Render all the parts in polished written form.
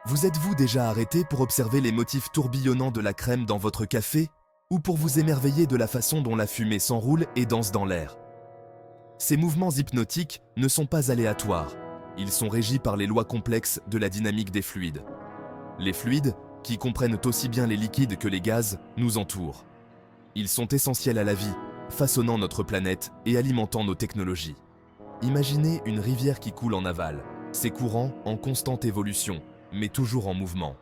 Vous êtes-vous déjà arrêté pour observer les motifs tourbillonnants de la crème dans votre café ou pour vous émerveiller de la façon dont la fumée s'enroule et danse dans l'air? Ces mouvements hypnotiques ne sont pas aléatoires. Ils sont régis par les lois complexes de la dynamique des fluides. Les fluides, qui comprennent aussi bien les liquides que les gaz, nous entourent. Ils sont essentiels à la vie, façonnant notre planète et alimentant nos technologies. Imaginez une rivière qui coule en aval, ses courants en constante évolution, mais toujours en mouvement.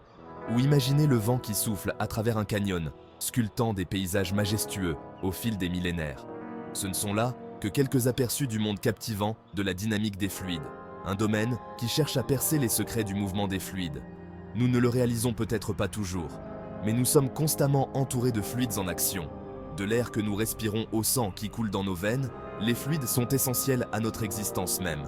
Ou imaginez le vent qui souffle à travers un canyon, sculptant des paysages majestueux au fil des millénaires. Ce ne sont là que quelques aperçus du monde captivant de la dynamique des fluides, un domaine qui cherche à percer les secrets du mouvement des fluides. Nous ne le réalisons peut-être pas toujours, mais nous sommes constamment entourés de fluides en action. De l'air que nous respirons au sang qui coule dans nos veines, les fluides sont essentiels à notre existence même.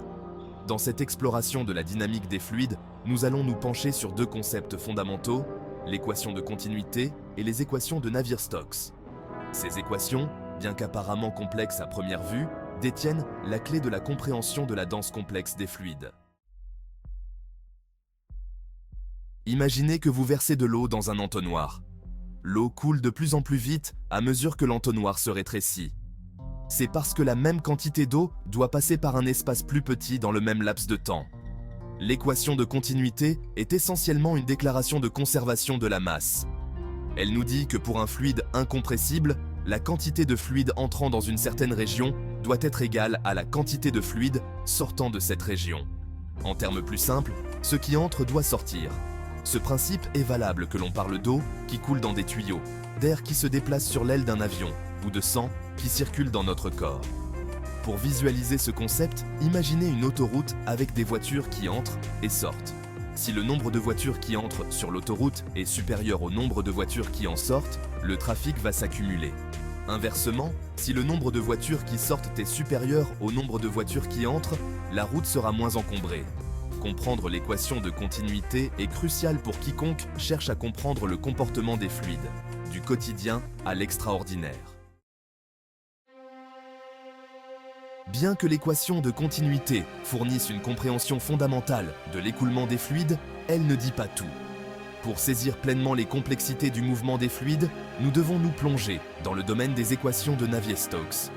Dans cette exploration de la dynamique des fluides, nous allons nous pencher sur deux concepts fondamentaux, l'équation de continuité et les équations de Navier-Stokes. Ces équations, bien qu'apparemment complexes à première vue, détiennent la clé de la compréhension de la danse complexe des fluides. Imaginez que vous versez de l'eau dans un entonnoir. L'eau coule de plus en plus vite à mesure que l'entonnoir se rétrécit. C'est parce que la même quantité d'eau doit passer par un espace plus petit dans le même laps de temps. L'équation de continuité est essentiellement une déclaration de conservation de la masse. Elle nous dit que pour un fluide incompressible, la quantité de fluide entrant dans une certaine région doit être égale à la quantité de fluide sortant de cette région. En termes plus simples, ce qui entre doit sortir. Ce principe est valable que l'on parle d'eau qui coule dans des tuyaux, d'air qui se déplace sur l'aile d'un avion ou de sang qui circule dans notre corps. Pour visualiser ce concept, imaginez une autoroute avec des voitures qui entrent et sortent. Si le nombre de voitures qui entrent sur l'autoroute est supérieur au nombre de voitures qui en sortent, le trafic va s'accumuler. Inversement, si le nombre de voitures qui sortent est supérieur au nombre de voitures qui entrent, la route sera moins encombrée. Comprendre l'équation de continuité est crucial pour quiconque cherche à comprendre le comportement des fluides, du quotidien à l'extraordinaire. Bien que l'équation de continuité fournisse une compréhension fondamentale de l'écoulement des fluides, elle ne dit pas tout. Pour saisir pleinement les complexités du mouvement des fluides, nous devons nous plonger dans le domaine des équations de Navier-Stokes.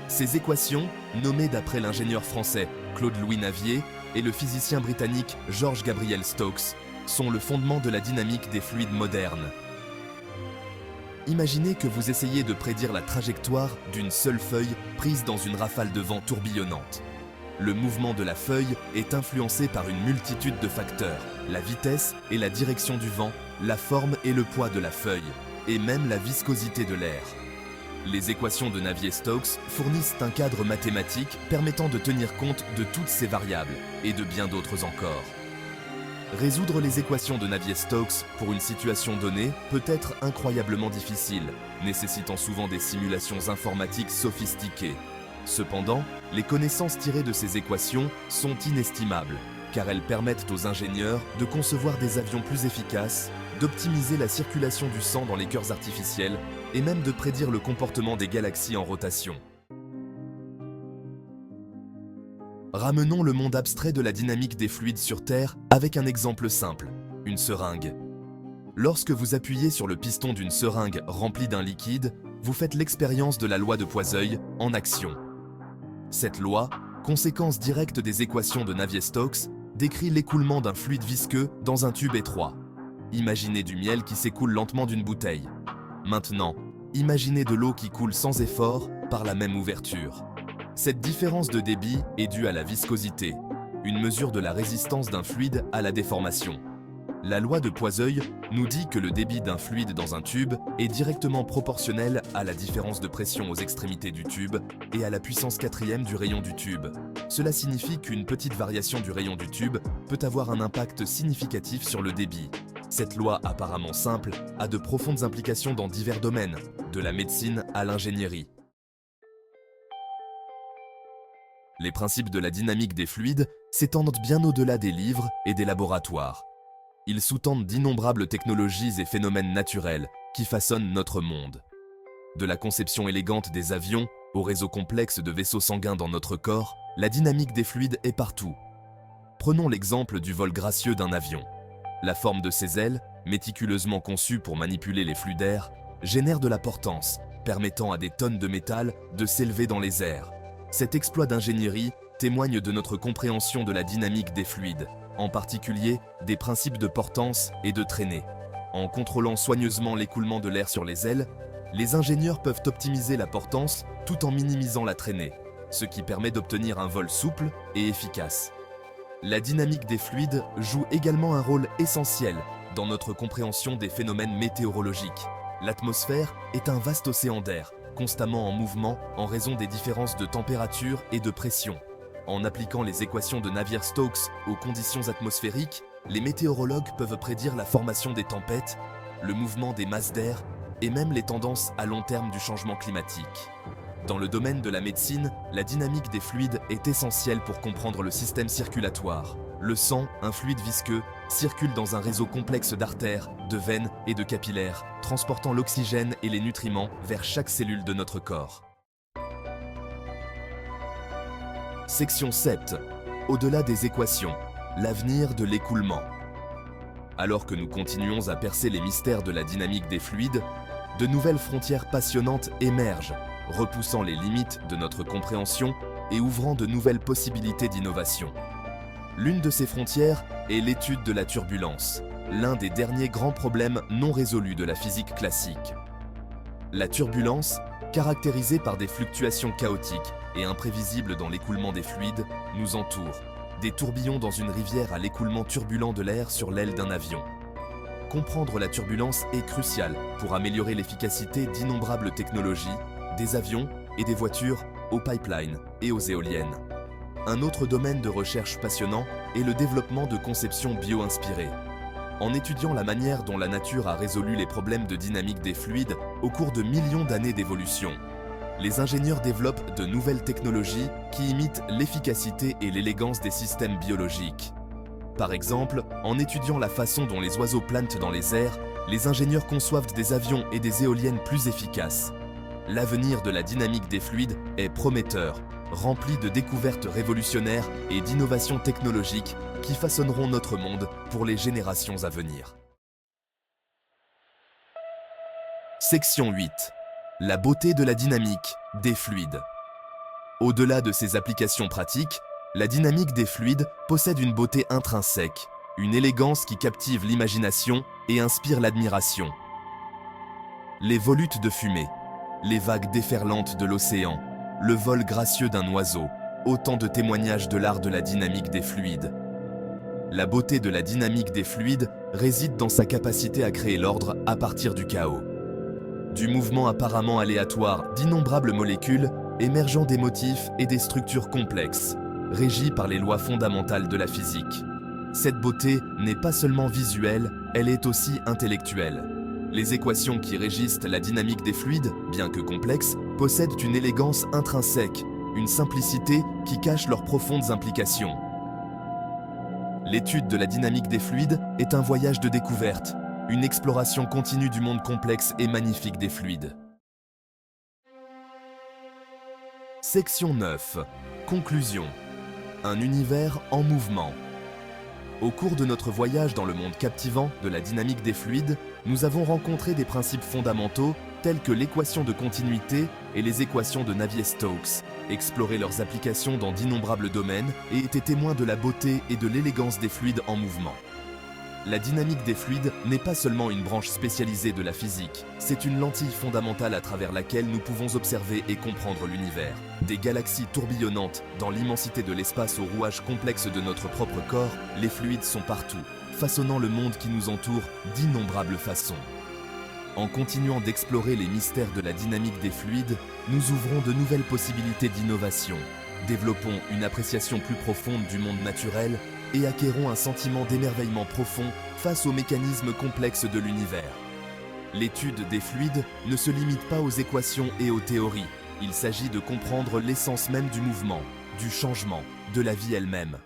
Ces équations, nommées d'après l'ingénieur français Claude-Louis Navier et le physicien britannique George Gabriel Stokes, sont le fondement de la dynamique des fluides modernes. Imaginez que vous essayez de prédire la trajectoire d'une seule feuille prise dans une rafale de vent tourbillonnante. Le mouvement de la feuille est influencé par une multitude de facteurs, la vitesse et la direction du vent, la forme et le poids de la feuille, et même la viscosité de l'air. Les équations de Navier-Stokes fournissent un cadre mathématique permettant de tenir compte de toutes ces variables, et de bien d'autres encore. Résoudre les équations de Navier-Stokes pour une situation donnée peut être incroyablement difficile, nécessitant souvent des simulations informatiques sophistiquées. Cependant, les connaissances tirées de ces équations sont inestimables, car elles permettent aux ingénieurs de concevoir des avions plus efficaces, d'optimiser la circulation du sang dans les cœurs artificiels et même de prédire le comportement des galaxies en rotation. Ramenons le monde abstrait de la dynamique des fluides sur Terre avec un exemple simple, une seringue. Lorsque vous appuyez sur le piston d'une seringue remplie d'un liquide, vous faites l'expérience de la loi de Poiseuille en action. Cette loi, conséquence directe des équations de Navier-Stokes, décrit l'écoulement d'un fluide visqueux dans un tube étroit. Imaginez du miel qui s'écoule lentement d'une bouteille. Maintenant, imaginez de l'eau qui coule sans effort par la même ouverture. Cette différence de débit est due à la viscosité, une mesure de la résistance d'un fluide à la déformation. La loi de Poiseuille nous dit que le débit d'un fluide dans un tube est directement proportionnel à la différence de pression aux extrémités du tube et à la puissance quatrième du rayon du tube. Cela signifie qu'une petite variation du rayon du tube peut avoir un impact significatif sur le débit. Cette loi apparemment simple a de profondes implications dans divers domaines, de la médecine à l'ingénierie. Les principes de la dynamique des fluides s'étendent bien au-delà des livres et des laboratoires. Ils sous-tendent d'innombrables technologies et phénomènes naturels qui façonnent notre monde. De la conception élégante des avions au réseau complexe de vaisseaux sanguins dans notre corps, la dynamique des fluides est partout. Prenons l'exemple du vol gracieux d'un avion. La forme de ces ailes, méticuleusement conçues pour manipuler les flux d'air, génère de la portance, permettant à des tonnes de métal de s'élever dans les airs. Cet exploit d'ingénierie témoigne de notre compréhension de la dynamique des fluides, en particulier des principes de portance et de traînée. En contrôlant soigneusement l'écoulement de l'air sur les ailes, les ingénieurs peuvent optimiser la portance tout en minimisant la traînée, ce qui permet d'obtenir un vol souple et efficace. La dynamique des fluides joue également un rôle essentiel dans notre compréhension des phénomènes météorologiques. L'atmosphère est un vaste océan d'air, constamment en mouvement en raison des différences de température et de pression. En appliquant les équations de Navier-Stokes aux conditions atmosphériques, les météorologues peuvent prédire la formation des tempêtes, le mouvement des masses d'air et même les tendances à long terme du changement climatique. Dans le domaine de la médecine, la dynamique des fluides est essentielle pour comprendre le système circulatoire. Le sang, un fluide visqueux, circule dans un réseau complexe d'artères, de veines et de capillaires, transportant l'oxygène et les nutriments vers chaque cellule de notre corps. Section 7. Au-delà des équations, l'avenir de l'écoulement. Alors que nous continuons à percer les mystères de la dynamique des fluides, de nouvelles frontières passionnantes émergent, repoussant les limites de notre compréhension et ouvrant de nouvelles possibilités d'innovation. L'une de ces frontières est l'étude de la turbulence, l'un des derniers grands problèmes non résolus de la physique classique. La turbulence, caractérisée par des fluctuations chaotiques et imprévisibles dans l'écoulement des fluides, nous entoure, des tourbillons dans une rivière à l'écoulement turbulent de l'air sur l'aile d'un avion. Comprendre la turbulence est crucial pour améliorer l'efficacité d'innombrables technologies, des avions et des voitures aux pipelines et aux éoliennes. Un autre domaine de recherche passionnant est le développement de conceptions bio-inspirées. En étudiant la manière dont la nature a résolu les problèmes de dynamique des fluides au cours de millions d'années d'évolution, les ingénieurs développent de nouvelles technologies qui imitent l'efficacité et l'élégance des systèmes biologiques. Par exemple, en étudiant la façon dont les oiseaux planent dans les airs, les ingénieurs conçoivent des avions et des éoliennes plus efficaces. L'avenir de la dynamique des fluides est prometteur, rempli de découvertes révolutionnaires et d'innovations technologiques qui façonneront notre monde pour les générations à venir. Section 8. La beauté de la dynamique des fluides. Au-delà de ses applications pratiques, la dynamique des fluides possède une beauté intrinsèque, une élégance qui captive l'imagination et inspire l'admiration. Les volutes de fumée, les vagues déferlantes de l'océan, le vol gracieux d'un oiseau, autant de témoignages de l'art de la dynamique des fluides. La beauté de la dynamique des fluides réside dans sa capacité à créer l'ordre à partir du chaos. Du mouvement apparemment aléatoire d'innombrables molécules émergeant des motifs et des structures complexes, régies par les lois fondamentales de la physique. Cette beauté n'est pas seulement visuelle, elle est aussi intellectuelle. Les équations qui régissent la dynamique des fluides, bien que complexes, possèdent une élégance intrinsèque, une simplicité qui cache leurs profondes implications. L'étude de la dynamique des fluides est un voyage de découverte, une exploration continue du monde complexe et magnifique des fluides. Section 9. Conclusion. Un univers en mouvement. Au cours de notre voyage dans le monde captivant de la dynamique des fluides, nous avons rencontré des principes fondamentaux tels que l'équation de continuité et les équations de Navier-Stokes, exploré leurs applications dans d'innombrables domaines et été témoins de la beauté et de l'élégance des fluides en mouvement. La dynamique des fluides n'est pas seulement une branche spécialisée de la physique, c'est une lentille fondamentale à travers laquelle nous pouvons observer et comprendre l'univers. Des galaxies tourbillonnantes dans l'immensité de l'espace aux rouages complexes de notre propre corps, les fluides sont partout, façonnant le monde qui nous entoure d'innombrables façons. En continuant d'explorer les mystères de la dynamique des fluides, nous ouvrons de nouvelles possibilités d'innovation, développons une appréciation plus profonde du monde naturel et acquérons un sentiment d'émerveillement profond face aux mécanismes complexes de l'univers. L'étude des fluides ne se limite pas aux équations et aux théories. Il s'agit de comprendre l'essence même du mouvement, du changement, de la vie elle-même.